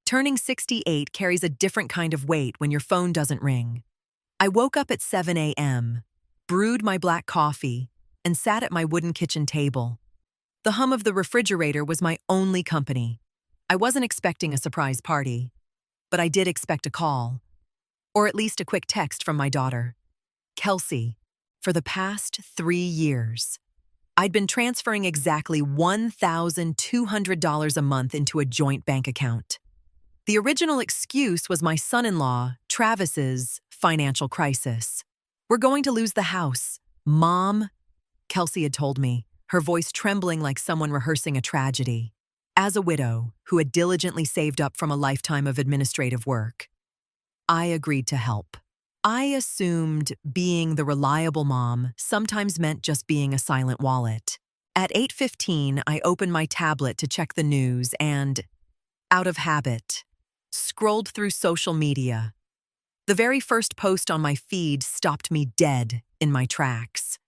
Turning 68 carries a different kind of weight when your phone doesn't ring. I woke up at 7 a.m., brewed my black coffee, and sat at my wooden kitchen table. The hum of the refrigerator was my only company. I wasn't expecting a surprise party, but I did expect a call, or at least a quick text from my daughter, Kelsey. For the past 3 years, I'd been transferring exactly $1,200 a month into a joint bank account. The original excuse was my son-in-law, Travis's, financial crisis. "We're going to lose the house, Mom," Kelsey had told me, her voice trembling like someone rehearsing a tragedy. As a widow who had diligently saved up from a lifetime of administrative work, I agreed to help. I assumed being the reliable mom sometimes meant just being a silent wallet. At 8:15, I opened my tablet to check the news and, out of habit, scrolled through social media. The very first post on my feed stopped me dead in my tracks.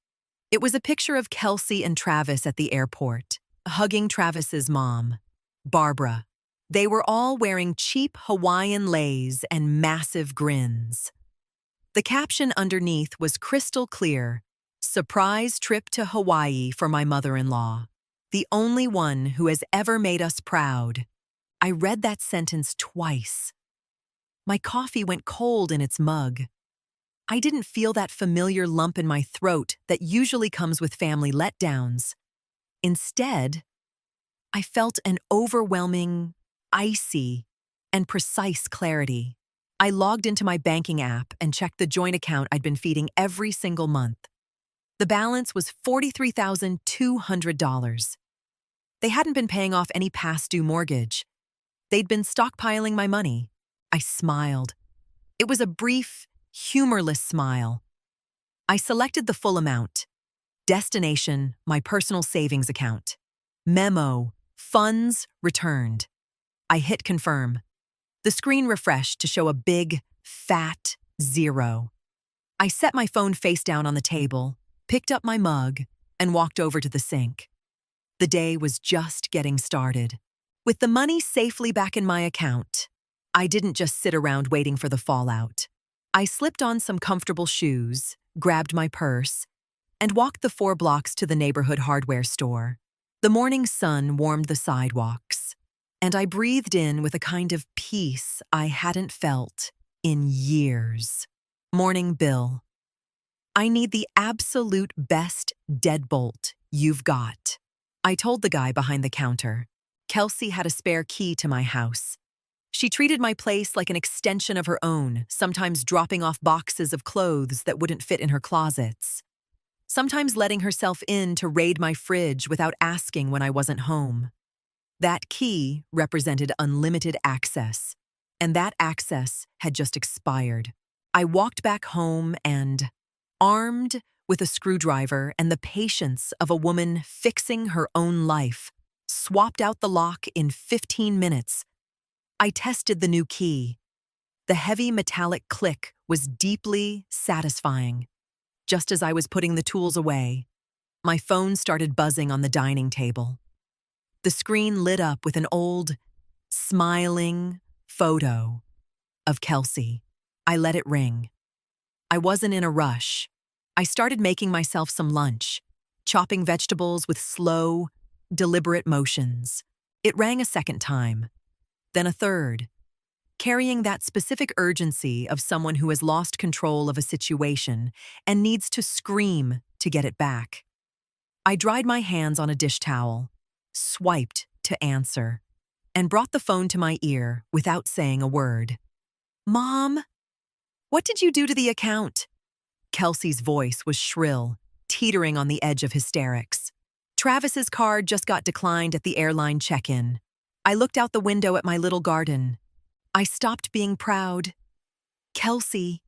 It was a picture of Kelsey and Travis at the airport, hugging Travis's mom, Barbara. They were all wearing cheap Hawaiian leis and massive grins. The caption underneath was crystal clear: "Surprise trip to Hawaii for my mother-in-law, the only one who has ever made us proud." I read that sentence twice. My coffee went cold in its mug. I didn't feel that familiar lump in my throat that usually comes with family letdowns. Instead, I felt an overwhelming, icy, and precise clarity. I logged into my banking app and checked the joint account I'd been feeding every single month. The balance was $43,200. They hadn't been paying off any past due mortgage. They'd been stockpiling my money. I smiled. It was a brief, humorless smile. I selected the full amount. Destination, my personal savings account. Memo, funds returned. I hit confirm. The screen refreshed to show a big, fat 0. I set my phone face down on the table, picked up my mug, and walked over to the sink. The day was just getting started. With the money safely back in my account, I didn't just sit around waiting for the fallout. I slipped on some comfortable shoes, grabbed my purse, and walked the 4 blocks to the neighborhood hardware store. The morning sun warmed the sidewalks, and I breathed in with a kind of peace I hadn't felt in years. "Morning, Bill. I need the absolute best deadbolt you've got," I told the guy behind the counter. Kelsey had a spare key to my house. She treated my place like an extension of her own, sometimes dropping off boxes of clothes that wouldn't fit in her closets, sometimes letting herself in to raid my fridge without asking when I wasn't home. That key represented unlimited access, and that access had just expired. I walked back home and, armed with a screwdriver and the patience of a woman fixing her own life, swapped out the lock in 15 minutes. I tested the new key. The heavy metallic click was deeply satisfying. Just as I was putting the tools away, my phone started buzzing on the dining table. The screen lit up with an old, smiling photo of Kelsey. I let it ring. I wasn't in a rush. I started making myself some lunch, chopping vegetables with slow, deliberate motions. It rang a second time, then a third, carrying that specific urgency of someone who has lost control of a situation and needs to scream to get it back. I dried my hands on a dish towel, swiped to answer, and brought the phone to my ear without saying a word. "Mom, what did you do to the account?" Kelsey's voice was shrill, teetering on the edge of hysterics. "Travis's card just got declined at the airline check-in. I looked out the window at my little garden. I stopped being proud." "Kelsey,"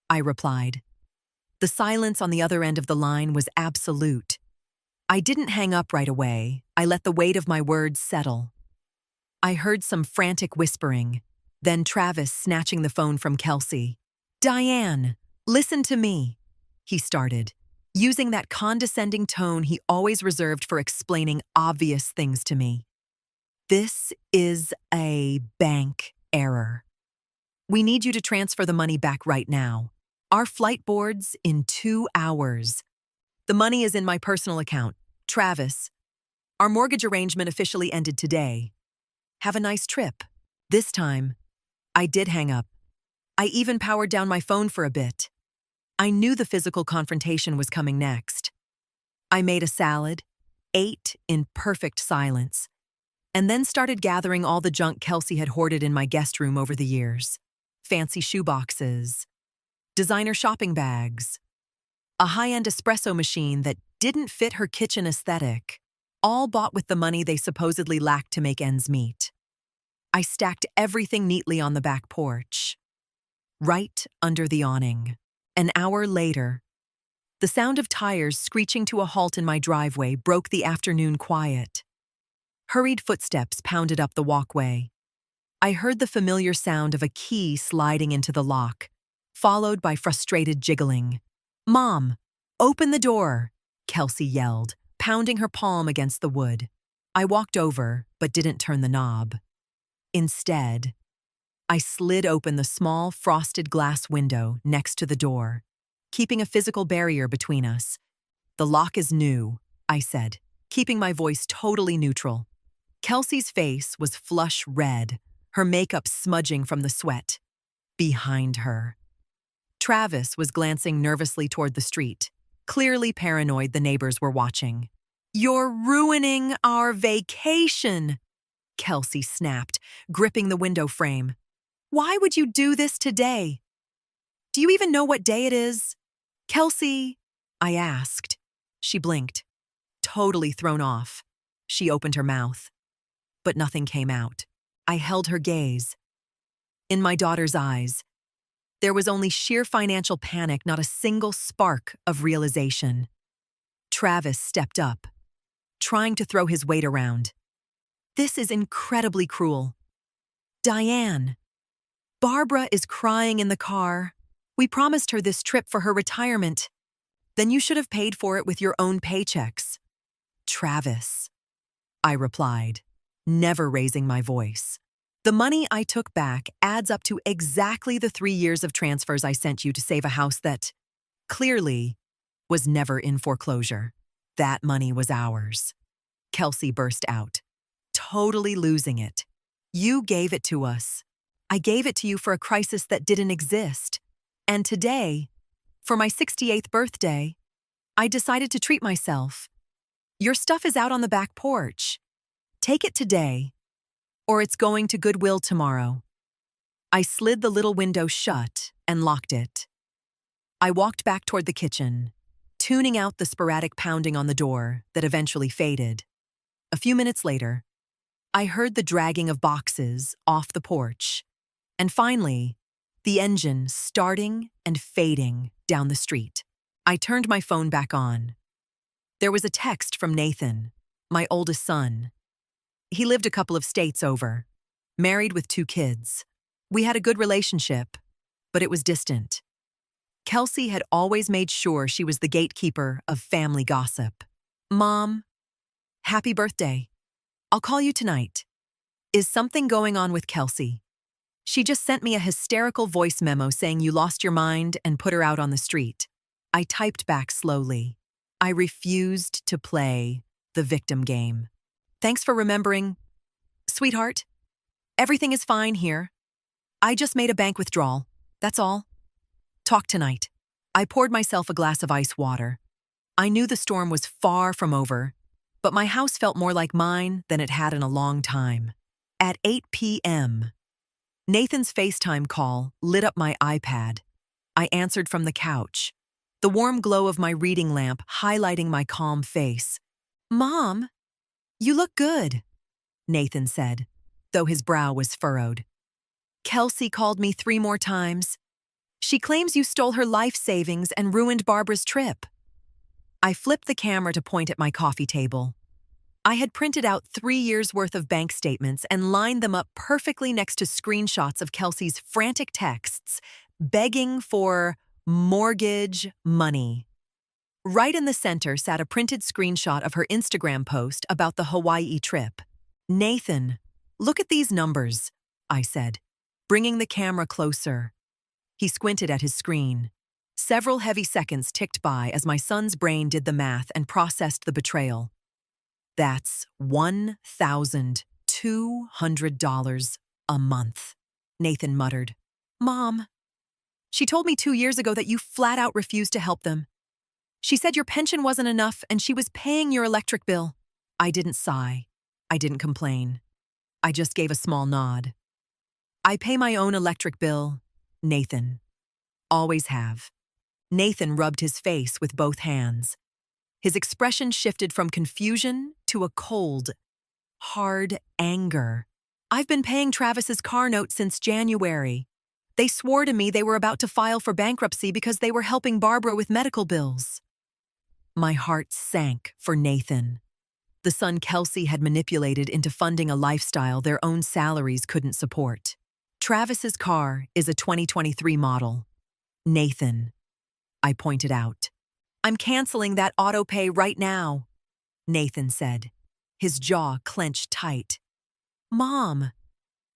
I replied. The silence on the other end of the line was absolute. I didn't hang up right away. I let the weight of my words settle. I heard some frantic whispering, then Travis snatching the phone from Kelsey. "Diane, listen to me," he started, using that condescending tone he always reserved for explaining obvious things to me. "This is a bank. Error. We need you to transfer the money back right now. Our flight boards in 2 hours. The money is in my personal account. Travis, our mortgage arrangement officially ended today. Have a nice trip. This time, I did hang up. I even powered down my phone for a bit. I knew the physical confrontation was coming next. I made a salad, ate in perfect silence, and then started gathering all the junk Kelsey had hoarded in my guest room over the years. Fancy shoeboxes, designer shopping bags, a high-end espresso machine that didn't fit her kitchen aesthetic, all bought with the money they supposedly lacked to make ends meet. I stacked everything neatly on the back porch, right under the awning. An hour later, the sound of tires screeching to a halt in my driveway broke the afternoon quiet. Hurried footsteps pounded up the walkway. I heard the familiar sound of a key sliding into the lock, followed by frustrated jiggling. "Mom, open the door," Kelsey yelled, pounding her palm against the wood. I walked over, but didn't turn the knob. Instead, I slid open the small frosted glass window next to the door, keeping a physical barrier between us. "The lock is new," I said, keeping my voice totally neutral. Kelsey's face was flush red, her makeup smudging from the sweat. Behind her, Travis was glancing nervously toward the street, clearly paranoid the neighbors were watching. "You're ruining our vacation," Kelsey snapped, gripping the window frame. "Why would you do this today? Do you even know what day it is?" "Kelsey," I asked. She blinked, totally thrown off. She opened her mouth, but nothing came out. I held her gaze. In my daughter's eyes, there was only sheer financial panic, not a single spark of realization. Travis stepped up, trying to throw his weight around. "This is incredibly cruel. Diane, Barbara is crying in the car. We promised her this trip for her retirement. Then you should have paid for it with your own paychecks." "Travis," I replied, never raising my voice. "The money I took back adds up to exactly the 3 years of transfers I sent you to save a house that, clearly, was never in foreclosure. That money was ours." Kelsey burst out, totally losing it. "You gave it to us. I gave it to you for a crisis that didn't exist. And today, for my 68th birthday, I decided to treat myself. Your stuff is out on the back porch. Take it today, or it's going to Goodwill tomorrow." I slid the little window shut and locked it. I walked back toward the kitchen, tuning out the sporadic pounding on the door that eventually faded. A few minutes later, I heard the dragging of boxes off the porch, and finally, the engine starting and fading down the street. I turned my phone back on. There was a text from Nathan, my oldest son. He lived a couple of states over, married with 2 kids. We had a good relationship, but it was distant. Kelsey had always made sure she was the gatekeeper of family gossip. "Mom, happy birthday. I'll call you tonight. Is something going on with Kelsey? She just sent me a hysterical voice memo saying you lost your mind and put her out on the street." I typed back slowly. I refused to play the victim game. "Thanks for remembering. Sweetheart, everything is fine here. I just made a bank withdrawal. That's all. Talk tonight." I poured myself a glass of ice water. I knew the storm was far from over, but my house felt more like mine than it had in a long time. At 8 p.m., Nathan's FaceTime call lit up my iPad. I answered from the couch, the warm glow of my reading lamp highlighting my calm face. "Mom, you look good," Nathan said, though his brow was furrowed. "Kelsey called me 3 more times. She claims you stole her life savings and ruined Barbara's trip." I flipped the camera to point at my coffee table. I had printed out 3 years' worth of bank statements and lined them up perfectly next to screenshots of Kelsey's frantic texts, begging for mortgage money. Right in the center sat a printed screenshot of her Instagram post about the Hawaii trip. "Nathan, look at these numbers," I said, bringing the camera closer. He squinted at his screen. Several heavy seconds ticked by as my son's brain did the math and processed the betrayal. That's $1,200 a month, Nathan muttered. Mom, she told me 2 years ago that you flat out refused to help them. She said your pension wasn't enough and she was paying your electric bill. I didn't sigh. I didn't complain. I just gave a small nod. I pay my own electric bill, Nathan. Always have. Nathan rubbed his face with both hands. His expression shifted from confusion to a cold, hard anger. I've been paying Travis's car note since January. They swore to me they were about to file for bankruptcy because they were helping Barbara with medical bills. My heart sank for Nathan. The son Kelsey had manipulated into funding a lifestyle their own salaries couldn't support. Travis's car is a 2023 model. Nathan, I pointed out. I'm canceling that auto pay right now, Nathan said. His jaw clenched tight. Mom,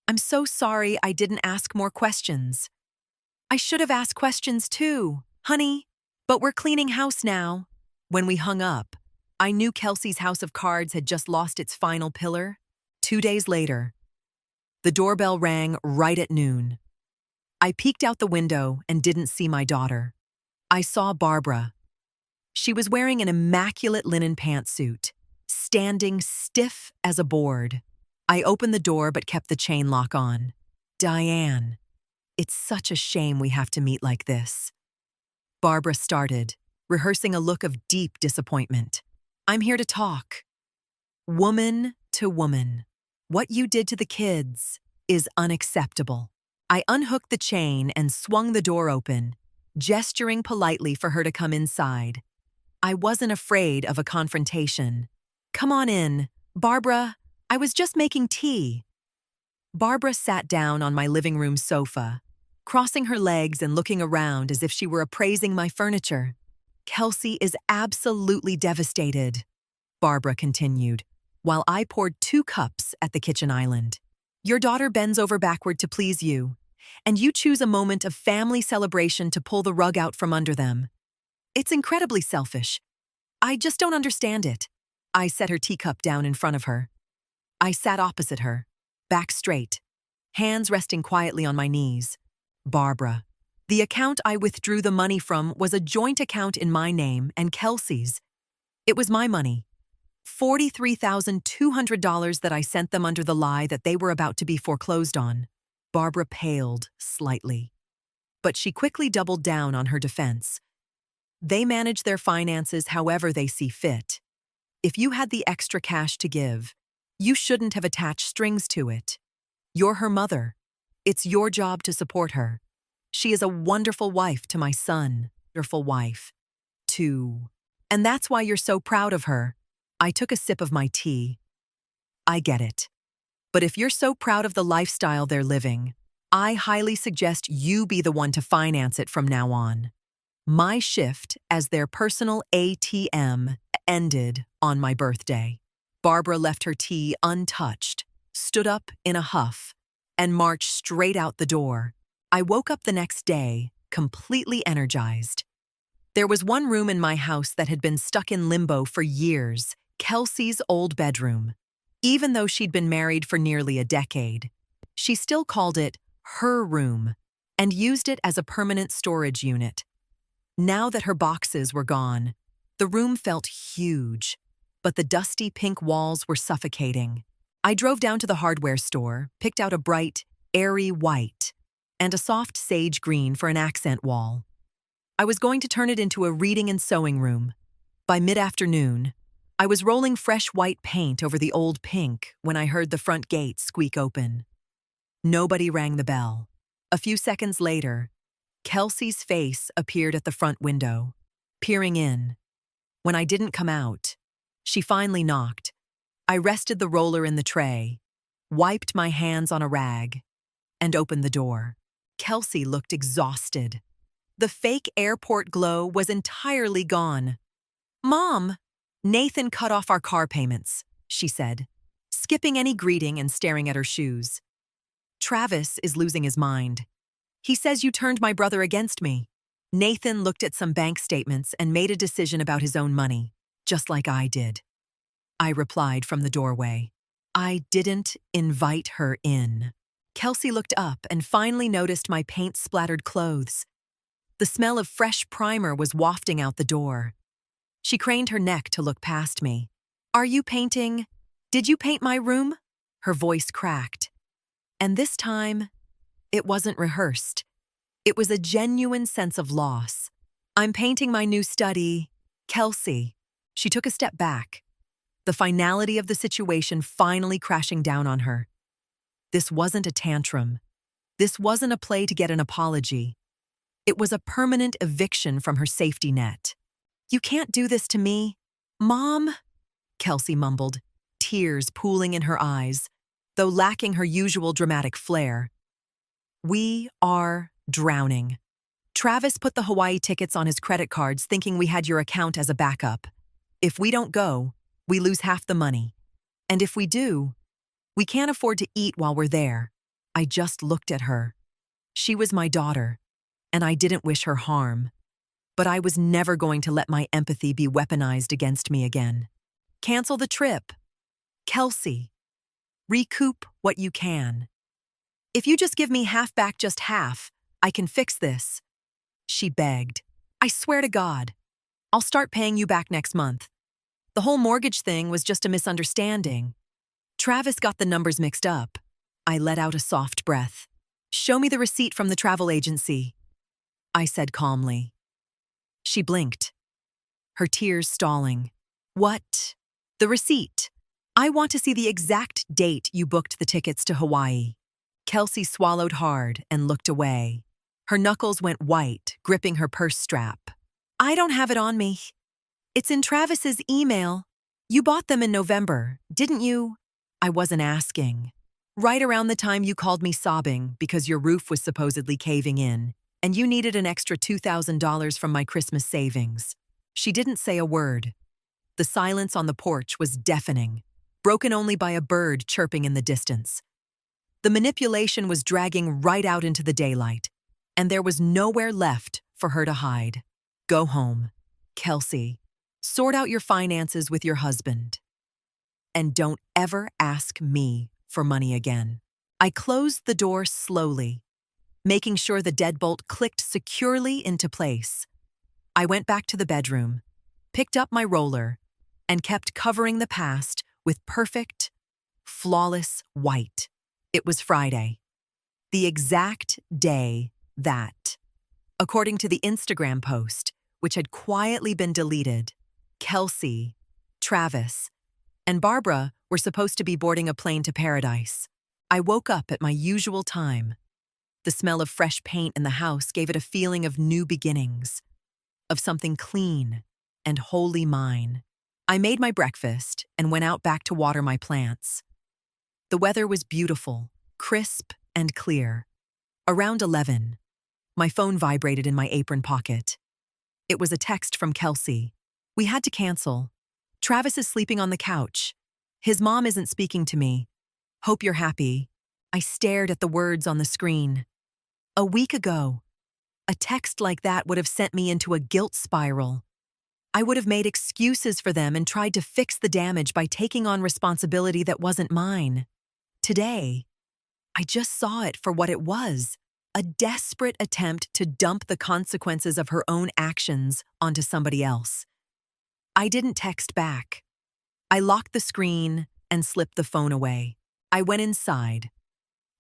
I'm so sorry I didn't ask more questions. I should have asked questions too, honey, but we're cleaning house now. When we hung up, I knew Kelsey's house of cards had just lost its final pillar. 2 days later, the doorbell rang right at noon. I peeked out the window and didn't see my daughter. I saw Barbara. She was wearing an immaculate linen pantsuit, standing stiff as a board. I opened the door but kept the chain lock on. Diane, it's such a shame we have to meet like this. Barbara started, rehearsing a look of deep disappointment. I'm here to talk. Woman to woman, what you did to the kids is unacceptable. I unhooked the chain and swung the door open, gesturing politely for her to come inside. I wasn't afraid of a confrontation. Come on in, Barbara. I was just making tea. Barbara sat down on my living room sofa, crossing her legs and looking around as if she were appraising my furniture. Kelsey is absolutely devastated, Barbara continued, while I poured 2 cups at the kitchen island. Your daughter bends over backward to please you, and you choose a moment of family celebration to pull the rug out from under them. It's incredibly selfish. I just don't understand it. I set her teacup down in front of her. I sat opposite her, back straight, hands resting quietly on my knees. Barbara. The account I withdrew the money from was a joint account in my name and Kelsey's. It was my money. $43,200 that I sent them under the lie that they were about to be foreclosed on. Barbara paled slightly. But she quickly doubled down on her defense. They manage their finances however they see fit. If you had the extra cash to give, you shouldn't have attached strings to it. You're her mother. It's your job to support her. She is a wonderful wife to my son. Wonderful wife, too. And that's why you're so proud of her. I took a sip of my tea. I get it. But if you're so proud of the lifestyle they're living, I highly suggest you be the one to finance it from now on. My shift as their personal ATM ended on my birthday. Barbara left her tea untouched, stood up in a huff, and marched straight out the door. I woke up the next day, completely energized. There was one room in my house that had been stuck in limbo for years, Kelsey's old bedroom. Even though she'd been married for nearly a decade, she still called it her room and used it as a permanent storage unit. Now that her boxes were gone, the room felt huge, but the dusty pink walls were suffocating. I drove down to the hardware store, picked out a bright, airy white, and a soft sage green for an accent wall. I was going to turn it into a reading and sewing room. By mid-afternoon, I was rolling fresh white paint over the old pink when I heard the front gate squeak open. Nobody rang the bell. A few seconds later, Kelsey's face appeared at the front window, peering in. When I didn't come out, she finally knocked. I rested the roller in the tray, wiped my hands on a rag, and opened the door. Kelsey looked exhausted. The fake airport glow was entirely gone. Mom! Nathan cut off our car payments, she said, skipping any greeting and staring at her shoes. Travis is losing his mind. He says you turned my brother against me. Nathan looked at some bank statements and made a decision about his own money, just like I did. I replied from the doorway. I didn't invite her in. Kelsey looked up and finally noticed my paint-splattered clothes. The smell of fresh primer was wafting out the door. She craned her neck to look past me. Are you painting? Did you paint my room? Her voice cracked. And this time, it wasn't rehearsed. It was a genuine sense of loss. I'm painting my new study, Kelsey. She took a step back, the finality of the situation finally crashing down on her. This wasn't a tantrum. This wasn't a play to get an apology. It was a permanent eviction from her safety net. You can't do this to me. Mom, Kelsey mumbled, tears pooling in her eyes, though lacking her usual dramatic flair. We are drowning. Travis put the Hawaii tickets on his credit cards thinking we had your account as a backup. If we don't go, we lose half the money. And if we do, we can't afford to eat while we're there. I just looked at her. She was my daughter, and I didn't wish her harm. But I was never going to let my empathy be weaponized against me again. Cancel the trip. Kelsey, recoup what you can. If you just give me half back, just half, I can fix this. She begged. I swear to God, I'll start paying you back next month. The whole mortgage thing was just a misunderstanding. Travis got the numbers mixed up. I let out a soft breath. Show me the receipt from the travel agency, I said calmly. She blinked, her tears stalling. What? The receipt. I want to see the exact date you booked the tickets to Hawaii. Kelsey swallowed hard and looked away. Her knuckles went white, gripping her purse strap. I don't have it on me. It's in Travis's email. You bought them in November, didn't you? I wasn't asking. Right around the time you called me sobbing because your roof was supposedly caving in, and you needed an extra $2,000 from my Christmas savings. She didn't say a word. The silence on the porch was deafening, broken only by a bird chirping in the distance. The manipulation was dragging right out into the daylight, and there was nowhere left for her to hide. Go home, Kelsey. Sort out your finances with your husband. And don't ever ask me for money again. I closed the door slowly, making sure the deadbolt clicked securely into place. I went back to the bedroom, picked up my roller, and kept covering the past with perfect, flawless white. It was Friday, the exact day that, according to the Instagram post, which had quietly been deleted, Kelsey, Travis, and Barbara were supposed to be boarding a plane to paradise. I woke up at my usual time. The smell of fresh paint in the house gave it a feeling of new beginnings, of something clean and wholly mine. I made my breakfast and went out back to water my plants. The weather was beautiful, crisp and clear. Around 11, my phone vibrated in my apron pocket. It was a text from Kelsey. We had to cancel. Travis is sleeping on the couch. His mom isn't speaking to me. Hope you're happy. I stared at the words on the screen. A week ago, a text like that would have sent me into a guilt spiral. I would have made excuses for them and tried to fix the damage by taking on responsibility that wasn't mine. Today, I just saw it for what it was, a desperate attempt to dump the consequences of her own actions onto somebody else. I didn't text back. I locked the screen and slipped the phone away. I went inside,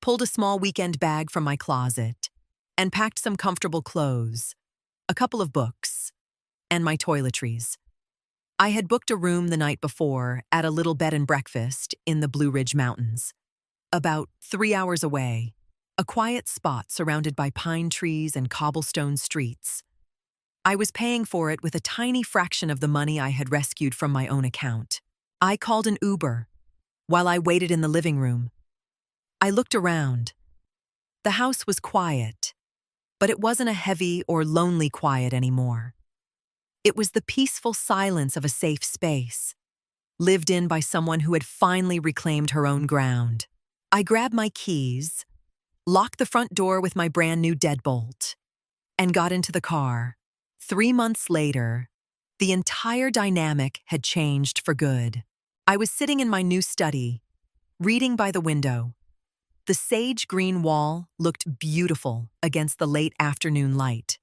pulled a small weekend bag from my closet, and packed some comfortable clothes, a couple of books, and my toiletries. I had booked a room the night before at a little bed and breakfast in the Blue Ridge Mountains. About 3 hours away, a quiet spot surrounded by pine trees and cobblestone streets. I was paying for it with a tiny fraction of the money I had rescued from my own account. I called an Uber while I waited in the living room. I looked around. The house was quiet, but it wasn't a heavy or lonely quiet anymore. It was the peaceful silence of a safe space, lived in by someone who had finally reclaimed her own ground. I grabbed my keys, locked the front door with my brand new deadbolt, and got into the car. 3 months later, the entire dynamic had changed for good. I was sitting in my new study, reading by the window. The sage green wall looked beautiful against the late afternoon light.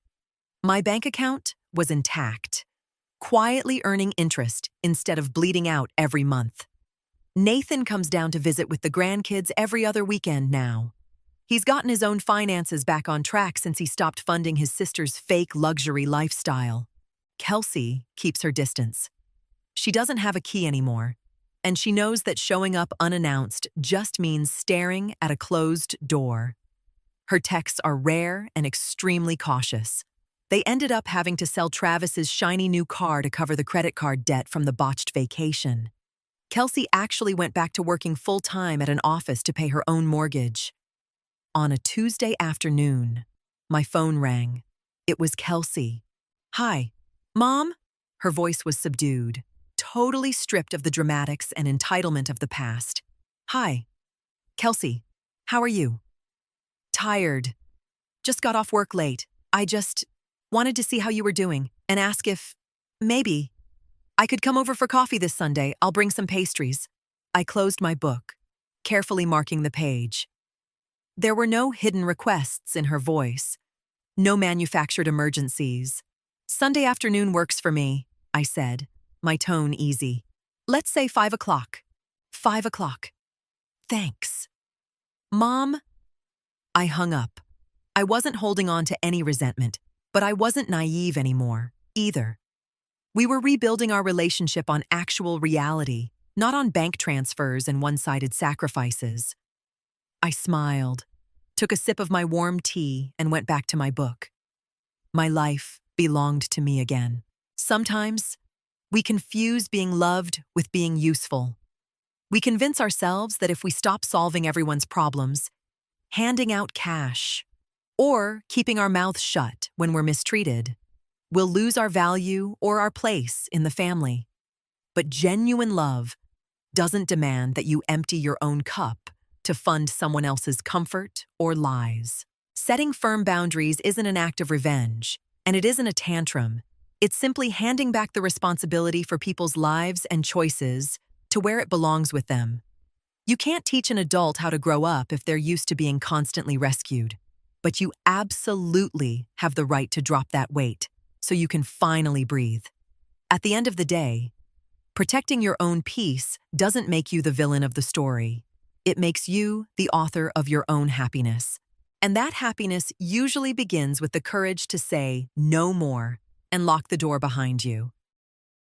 My bank account was intact, quietly earning interest instead of bleeding out every month. Nathan comes down to visit with the grandkids every other weekend now. He's gotten his own finances back on track since he stopped funding his sister's fake luxury lifestyle. Kelsey keeps her distance. She doesn't have a key anymore, and she knows that showing up unannounced just means staring at a closed door. Her texts are rare and extremely cautious. They ended up having to sell Travis's shiny new car to cover the credit card debt from the botched vacation. Kelsey actually went back to working full-time at an office to pay her own mortgage. On a Tuesday afternoon, my phone rang. It was Kelsey. "Hi, Mom?" Her voice was subdued, totally stripped of the dramatics and entitlement of the past. "Hi, Kelsey. How are you?" "Tired. Just got off work late. I just wanted to see how you were doing and ask if, maybe, I could come over for coffee this Sunday. I'll bring some pastries." I closed my book, carefully marking the page. There were no hidden requests in her voice, no manufactured emergencies. "Sunday afternoon works for me," I said, my tone easy. "Let's say 5 o'clock. 5 o'clock. Thanks." "Mom?" I hung up. I wasn't holding on to any resentment, but I wasn't naive anymore, either. We were rebuilding our relationship on actual reality, not on bank transfers and one-sided sacrifices. I smiled, took a sip of my warm tea, and went back to my book. My life belonged to me again. Sometimes, we confuse being loved with being useful. We convince ourselves that if we stop solving everyone's problems, handing out cash, or keeping our mouths shut when we're mistreated, we'll lose our value or our place in the family. But genuine love doesn't demand that you empty your own cup to fund someone else's comfort or lies. Setting firm boundaries isn't an act of revenge, and it isn't a tantrum. It's simply handing back the responsibility for people's lives and choices to where it belongs with them. You can't teach an adult how to grow up if they're used to being constantly rescued, but you absolutely have the right to drop that weight so you can finally breathe. At the end of the day, protecting your own peace doesn't make you the villain of the story. It makes you the author of your own happiness. And that happiness usually begins with the courage to say no more and lock the door behind you.